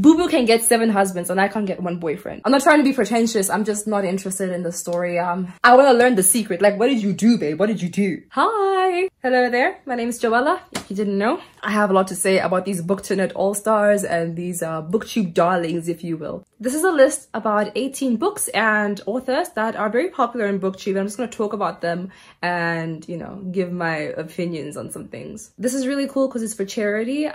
Boo Boo can get 7 husbands and I can't get 1 boyfriend. I'm not trying to be pretentious. I'm just not interested in the story. I want to learn the secret. Like, what did you do, babe? What did you do? Hi. Hello there. My name is Joella, if you didn't know. I have a lot to say about these Bookternet all-stars and these Booktube darlings, if you will. This is a list about 18 books and authors that are very popular in Booktube. I'm just going to talk about them and, you know, give my opinions on some things. This is really cool because it's for charity.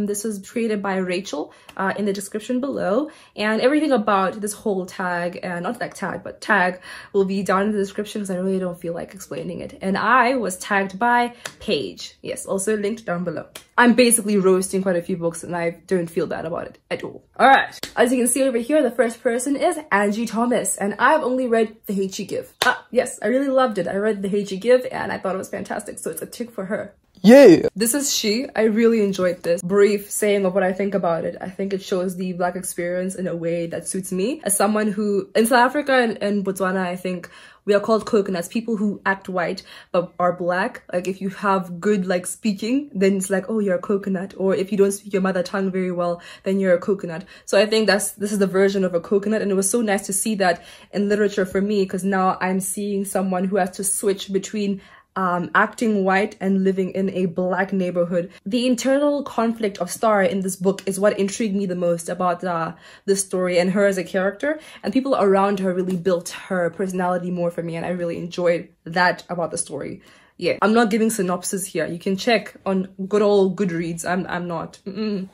This was created by Rachel in the description below, and everything about this whole tag, and not like tag, but tag, will be down in the description because I really don't feel like explaining it. And I was tagged by Paige. Yes, also linked down below. I'm basically roasting quite a few books and I don't feel bad about it at all. All right, as you can see over here, the first person is Angie Thomas, and I've only read The Hate She Give. Yes, I really loved it. I read The Hate She Give and I thought it was fantastic, so it's a tick for her. Yeah. This is she. I really enjoyed this brief saying of what I think about it. I think it shows the Black experience in a way that suits me. As someone who, in South Africa and Botswana, I think we are called coconuts, people who act white but are Black. Like, if you have good like speaking, then it's like, oh, you're a coconut. Or if you don't speak your mother tongue very well, then you're a coconut. So I think this is the version of a coconut, and it was so nice to see that in literature for me, because now I'm seeing someone who has to switch between acting white and living in a Black neighborhood. The internal conflict of Star in this book is what intrigued me the most about this story and her as a character, and people around her really built her personality more for me, and I really enjoyed that about the story. Yeah, I'm not giving synopsis here. You can check on good old Goodreads. I'm not.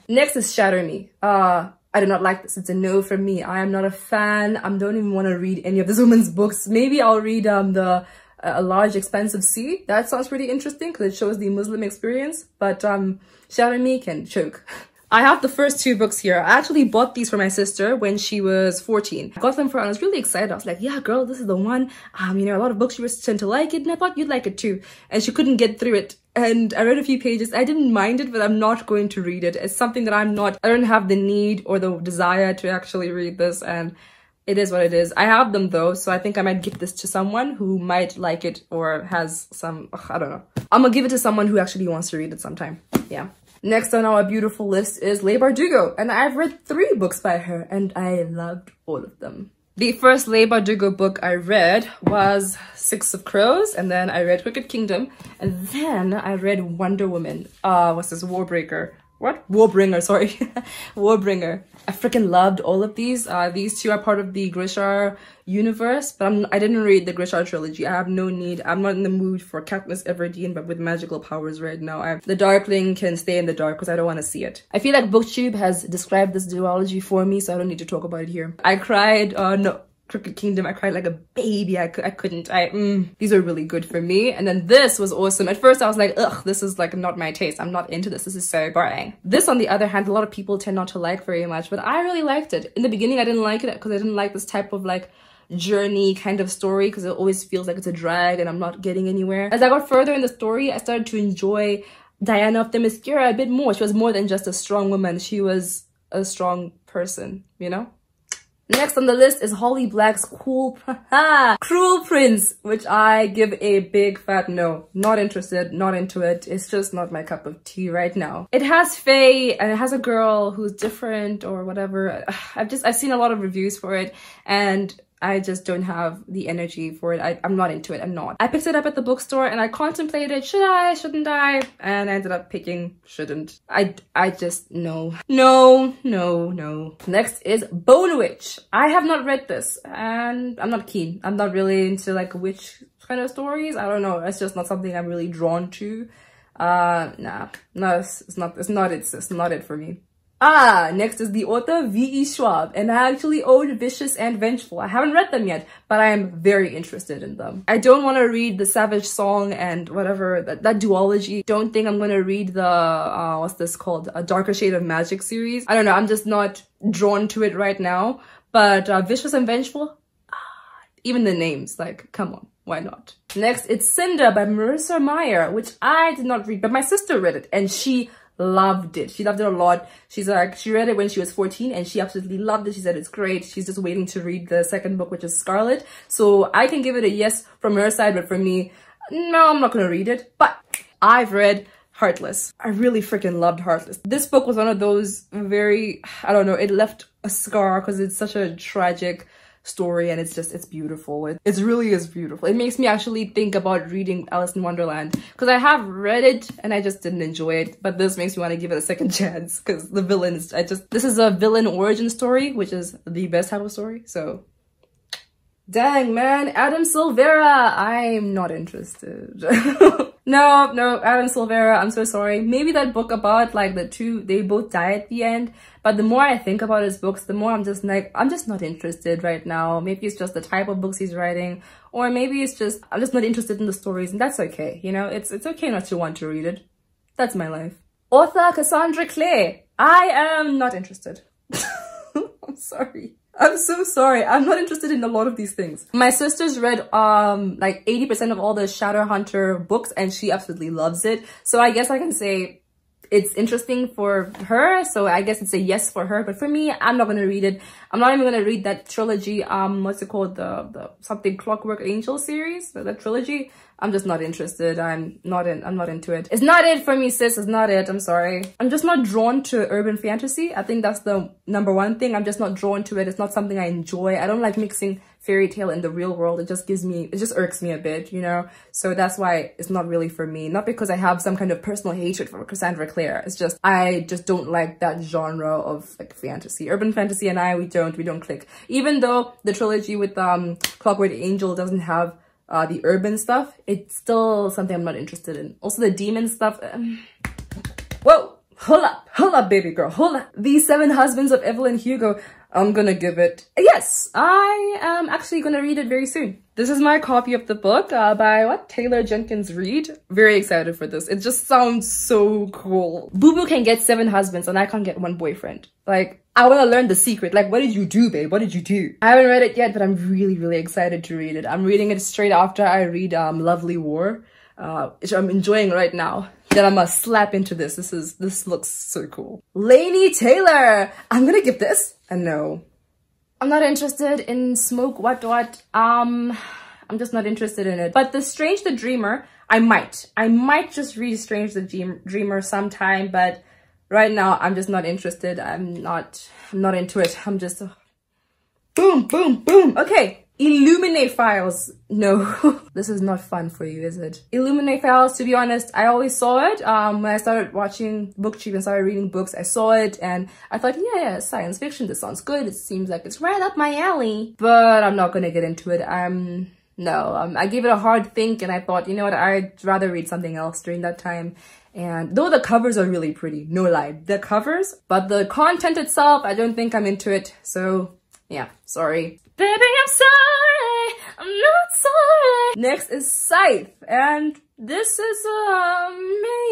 Next is Shatter Me. I do not like this. It's a no from me. I am not a fan. I don't even want to read any of this woman's books. Maybe I'll read A Large Expansive Sea. That sounds pretty interesting because it shows the Muslim experience, but Shatter Me can choke. I have the first 2 books here. I actually bought these for my sister when she was 14. I got them for her and I was really excited. I was like, yeah, girl, this is the one. You know, a lot of books you tend to like it, and I thought you'd like it too. And she couldn't get through it. And I read a few pages. I didn't mind it, but I'm not going to read it. It's something that I don't have the need or the desire to actually read this, and it is what it is. I have them though, so I think I might give this to someone who might like it or has some, I don't know. I'm gonna give it to someone who actually wants to read it sometime. Yeah. Next on our beautiful list is Leigh Bardugo, and I've read 3 books by her and I loved all of them. The first Leigh Bardugo book I read was 6 of Crows, and then I read Crooked Kingdom, and then I read Wonder Woman. What's this? Warbreaker. What? Warbringer, sorry. Warbringer. I freaking loved all of these. These 2 are part of the Grishar universe, but I didn't read the Grishar trilogy. I have no need. I'm not in the mood for Katniss Everdeen, but with magical powers right now. The Darkling can stay in the dark because I don't want to see it. I feel like Booktube has described this duology for me, so I don't need to talk about it here. I cried, Crooked Kingdom, I cried like a baby. I couldn't. These are really good for me. And then this was awesome. At first I was like, ugh, this is like not my taste. I'm not into this. This is so boring. This, on the other hand, a lot of people tend not to like very much, but I really liked it. In the beginning, I didn't like it because I didn't like this type of like journey kind of story, because it always feels like it's a drag and I'm not getting anywhere. As I got further in the story, I started to enjoy Diana of Themyscira a bit more. She was more than just a strong woman. She was a strong person, you know? Next on the list is Holly Black's Cruel Prince, which I give a big fat no. Not interested, not into it. It's just not my cup of tea right now. It has Faye and it has a girl who's different or whatever. I've seen a lot of reviews for it and I just don't have the energy for it. I'm not into it. I'm not. I picked it up at the bookstore and I contemplated, should I, shouldn't I? And I ended up picking shouldn't. I just, no. No. Next is Bone Witch. I have not read this and I'm not keen. I'm not really into like witch kind of stories. I don't know. It's just not something I'm really drawn to. Nah. No, it's not it for me. Next is the author V.E. Schwab, and I actually own Vicious and Vengeful. I haven't read them yet, but I am very interested in them. I don't want to read the Savage Song and whatever, that duology. Don't think I'm going to read the, what's this called? A Darker Shade of Magic series. I don't know, I'm just not drawn to it right now. But Vicious and Vengeful, even the names, like, come on. Why not? Next, it's Cinder by Marissa Meyer, which I did not read, but my sister read it and she loved it. She loved it a lot. She's like, she read it when she was 14 and she absolutely loved it. She said it's great. She's just waiting to read the second book, which is Scarlet. So I can give it a yes from her side, but for me, no, I'm not gonna read it. But I've read Heartless. I really freaking loved Heartless. This book was one of those very, I don't know, it left a scar because it's such a tragic story and it's beautiful. It really is beautiful. It makes me actually think about reading Alice in Wonderland because I have read it and I just didn't enjoy it, but this makes me want to give it a second chance because the villain is, this is a villain origin story, which is the best type of story. So dang, man, Adam Silvera, I'm not interested. No, Adam Silvera, I'm so sorry. Maybe that book about like the two, they both die at the end. But the more I think about his books, the more I'm just like, I'm just not interested right now. Maybe it's just the type of books he's writing. Or maybe it's just, I'm just not interested in the stories. And that's okay, you know? It's okay not to want to read it. That's my life. Author Cassandra Clare. I am not interested. I'm sorry. I'm so sorry. I'm not interested in a lot of these things. My sister's read like 80% of all the Shadowhunter books and she absolutely loves it. So I guess I can say it's interesting for her. So I guess it's a yes for her. But for me, I'm not going to read it. I'm not even going to read that trilogy. What's it called? The something Clockwork Angel series, that trilogy. I'm just not interested. I'm not into it. It's not it for me, sis. It's not it. I'm sorry. I'm just not drawn to urban fantasy. I think that's the #1 thing. I'm just not drawn to it. It's not something I enjoy. I don't like mixing fairy tale in the real world. It just irks me a bit, you know? So that's why it's not really for me. Not because I have some kind of personal hatred for Cassandra Clare. It's just, I just don't like that genre of like fantasy. Urban fantasy and we don't click. Even though the trilogy with Clockwork Angel doesn't have the urban stuff, it's still something I'm not interested in. Also the demon stuff. Whoa, hold up, baby girl, hold up. The 7 Husbands of Evelyn Hugo. I'm gonna give it a yes. I am actually gonna read it very soon. This is my copy of the book by Taylor Jenkins Reid. Very excited for this. It just sounds so cool. Boo Boo can get 7 husbands and I can't get 1 boyfriend. Like, I want to learn the secret. Like, what did you do, babe? What did you do? I haven't read it yet, but I'm really, really excited to read it. I'm reading it straight after I read Lovely War, which I'm enjoying right now. Then I'm gonna slap into this. This looks so cool. Laini Taylor. I'm gonna give this a no. I'm not interested in Smoke What. I'm just not interested in it. But the Strange the Dreamer, I might just read Strange the Dreamer sometime, but right now I'm just not interested. I'm not into it. I'm just boom, boom, boom. Okay. Illuminate Files. No. This is not fun for you, is it? Illuminate Files, to be honest, I always saw it. When I started watching Booktube and started reading books, I saw it and I thought, yeah, science fiction, this sounds good. It seems like it's right up my alley. But I'm not gonna get into it. I gave it a hard think and I thought, you know what, I'd rather read something else during that time. And though the covers are really pretty, no lie, the covers, but the content itself, I don't think I'm into it. So yeah, sorry. Baby, I'm sorry. I'm not sorry. Next is Scythe. And this is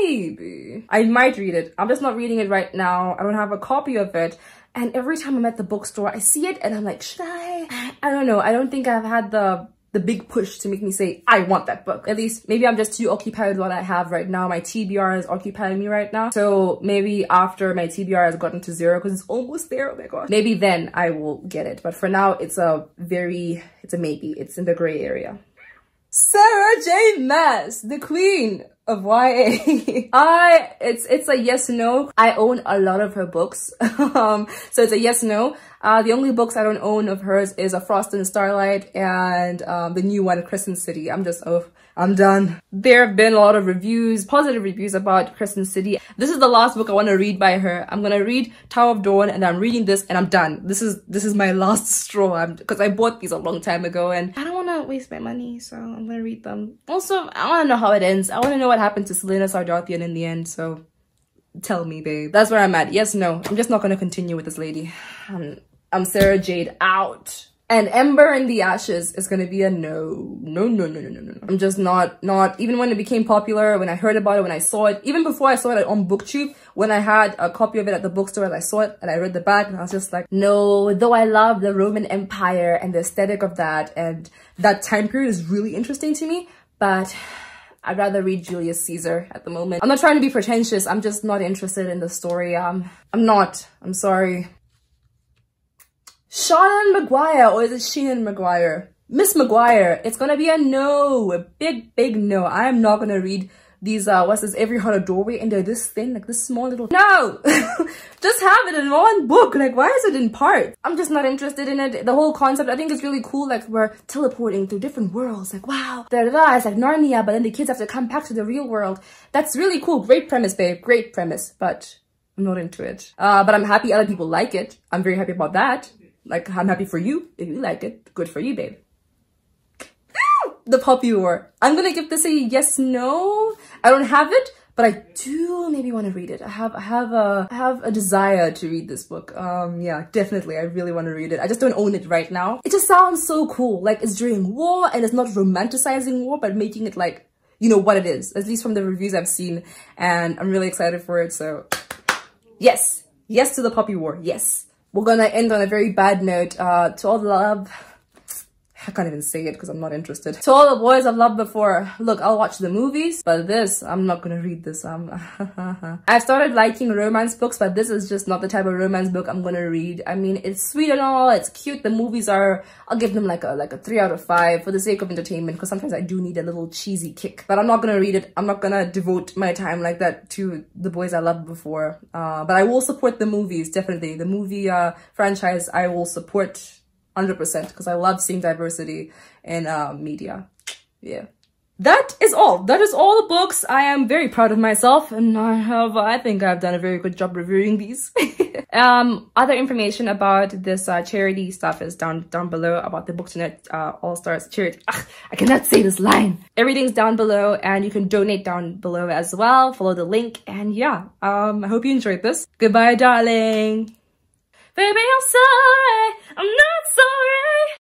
maybe. I might read it. I'm just not reading it right now. I don't have a copy of it. And every time I'm at the bookstore, I see it and I'm like, should I? I don't know. I don't think I've had the big push to make me say, I want that book. At least, maybe I'm just too occupied with what I have right now. My TBR is occupying me right now. So maybe after my TBR has gotten to 0, because it's almost there, oh my gosh. Maybe then I will get it. But for now, it's a maybe. It's in the gray area. Sarah J. Maas, the queen of YA. It's a yes, no. I own a lot of her books. So it's a yes, no. The only books I don't own of hers is A Frost and Starlight and the new one, Crescent City. I'm done. There have been a lot of reviews, positive reviews about Crescent City. This is the last book I want to read by her. I'm gonna read Tower of Dawn and I'm reading this and I'm done. This is my last straw because I bought these a long time ago and I don't want to waste my money, so I'm gonna read them. Also, I want to know how it ends. I want to know what happened to Selena Sardarthian in the end, so tell me, babe. That's where I'm at. Yes, no. I'm just not gonna continue with this lady. I'm Sarah Jade out. And Ember in the Ashes is gonna be a no. No. I'm just not, even when it became popular, when I heard about it, when I saw it, even before I saw it on Booktube, when I had a copy of it at the bookstore and I saw it and I read the back and I was just like, no, though I love the Roman Empire and the aesthetic of that and that time period is really interesting to me, but I'd rather read Julius Caesar at the moment. I'm not trying to be pretentious, I'm just not interested in the story. I'm sorry. Seanan McGuire, or is it Sheehan McGuire? Miss McGuire, it's gonna be a no, a big no. I am not gonna read these, what's this, every heart a doorway, and they're this thin, like this small little, no! Just have it in one book. Like, why is it in parts? I'm just not interested in it. The whole concept, I think, is really cool. Like, we're teleporting through different worlds. Like, wow, it's like Narnia, but then the kids have to come back to the real world. That's really cool. Great premise, babe. Great premise, but I'm not into it. But I'm happy other people like it. I'm very happy about that. Like, I'm happy for you. If you like it, good for you, babe. The Puppy War. I'm gonna give this a yes, no. I don't have it, but I do maybe want to read it. I have a desire to read this book. Yeah, definitely. I really want to read it. I just don't own it right now. It just sounds so cool. Like, it's during war and it's not romanticizing war, but making it like, you know, what it is, at least from the reviews I've seen. And I'm really excited for it. So yes, yes to The Puppy War. Yes. We're gonna end on a very bad note. To all the love, I can't even say it because I'm not interested. To all the boys I've loved before, look, I'll watch the movies, but this, I'm not gonna read this. I've started liking romance books, but this is just not the type of romance book I'm gonna read. I mean, it's sweet and all, it's cute. The movies are, I'll give them like a 3 out of 5 for the sake of entertainment, because sometimes I do need a little cheesy kick. But I'm not gonna read it. I'm not gonna devote my time like that to the boys I loved before. But I will support the movies, definitely. The movie franchise, I will support 100% because I love seeing diversity in media. Yeah. That is all. That is all the books. I am very proud of myself, and I think I've done a very good job reviewing these. Other information about this charity stuff is down below, about the Bookternet All-Stars charity. Ugh, I cannot say this line. Everything's down below, and you can donate down below as well. Follow the link, and yeah. I hope you enjoyed this. Goodbye, darling. Baby, I'm sorry. I'm not sorry.